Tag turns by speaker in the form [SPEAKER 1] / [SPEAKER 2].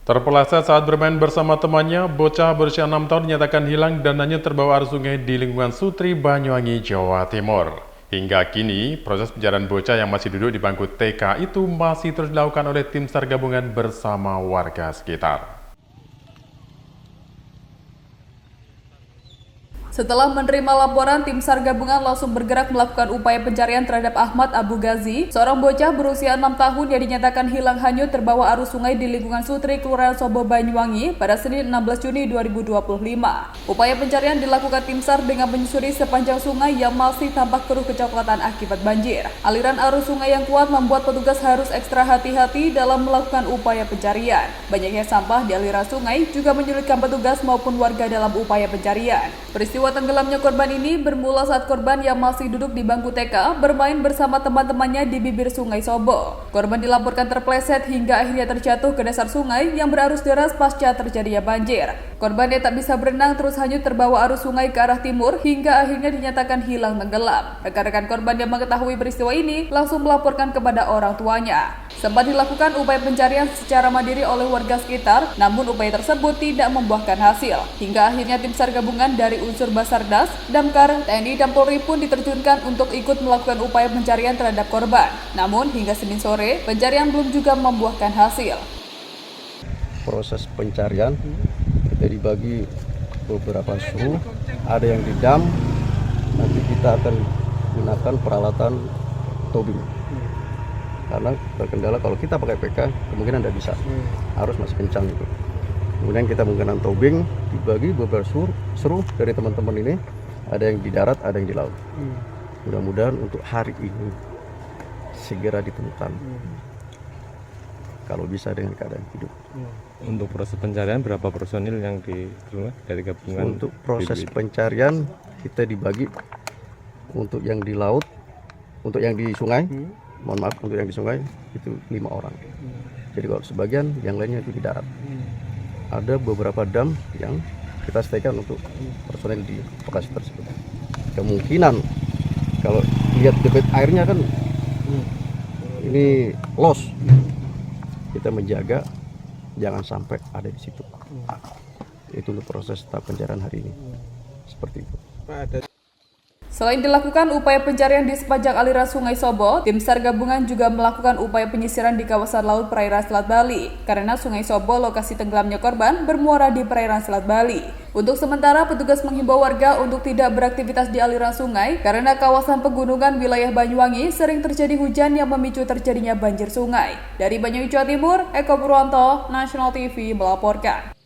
[SPEAKER 1] Terpeleset saat bermain bersama temannya, bocah berusia 6 tahun dinyatakan hilang dan hanya terbawa arus sungai di lingkungan Sutri, Banyuwangi, Jawa Timur. Hingga kini, proses pencarian bocah yang masih duduk di bangku TK itu masih terus dilakukan oleh tim SAR gabungan bersama warga sekitar.
[SPEAKER 2] Setelah menerima laporan, tim SAR gabungan langsung bergerak melakukan upaya pencarian terhadap Ahmad Abu Ghazi, seorang bocah berusia 6 tahun yang dinyatakan hilang hanyut terbawa arus sungai di lingkungan Sutri, Kelurahan Sobo, Banyuwangi pada Senin 16 Juni 2025. Upaya pencarian dilakukan tim SAR dengan menyusuri sepanjang sungai yang masih tampak keruh kecoklatan akibat banjir. Aliran arus sungai yang kuat membuat petugas harus ekstra hati-hati dalam melakukan upaya pencarian. Banyaknya sampah di aliran sungai juga menyulitkan petugas maupun warga dalam upaya pencarian. Peristiwa tenggelamnya korban ini bermula saat korban yang masih duduk di bangku TK bermain bersama teman-temannya di bibir sungai Sobo. Korban dilaporkan terpleset hingga akhirnya terjatuh ke dasar sungai yang berarus deras pasca terjadinya banjir. Korban yang tak bisa berenang terus hanyut terbawa arus sungai ke arah timur hingga akhirnya dinyatakan hilang tenggelam. Rekan-rekan korban yang mengetahui peristiwa ini langsung melaporkan kepada orang tuanya. Sempat dilakukan upaya pencarian secara mandiri oleh warga sekitar, namun upaya tersebut tidak membuahkan hasil. Hingga akhirnya tim SAR gabungan dari unsur Basarnas, Damkar, TNI, dan Polri pun diterjunkan untuk ikut melakukan upaya pencarian terhadap korban. Namun hingga Senin sore, pencarian belum juga membuahkan hasil.
[SPEAKER 3] Proses pencarian kita dibagi beberapa suhu, ada yang di dam, nanti kita akan gunakan peralatan tobing. Karena terkendala kalau kita pakai PK kemungkinan tidak bisa, harus masih kencang gitu. Kemudian kita menggunakan tobing, dibagi beberapa seru dari teman-teman ini, ada yang di darat, ada yang di laut. Mudah-mudahan untuk hari ini segera ditemukan, kalau bisa dengan keadaan hidup.
[SPEAKER 4] Untuk proses pencarian berapa personil yang diterima dari gabungan?
[SPEAKER 3] Untuk proses pencarian kita dibagi, untuk yang di laut, untuk yang di sungai, mohon maaf, untuk yang di sungai itu 5 orang. Jadi kalau sebagian yang lainnya itu di darat. Ada beberapa dam yang kita staykan untuk personel di lokasi tersebut. Kemungkinan kalau lihat debit airnya kan ini los, kita menjaga jangan sampai ada di situ. Itu untuk proses tahap pencarian hari ini. Seperti itu.
[SPEAKER 2] Selain dilakukan upaya pencarian di sepanjang aliran sungai Sobo, tim SAR gabungan juga melakukan upaya penyisiran di kawasan laut perairan Selat Bali, karena sungai Sobo lokasi tenggelamnya korban bermuara di perairan Selat Bali. Untuk sementara, petugas menghimbau warga untuk tidak beraktivitas di aliran sungai, karena kawasan pegunungan wilayah Banyuwangi sering terjadi hujan yang memicu terjadinya banjir sungai. Dari Banyuwangi, Jawa Timur, Eko Purwanto, National TV melaporkan.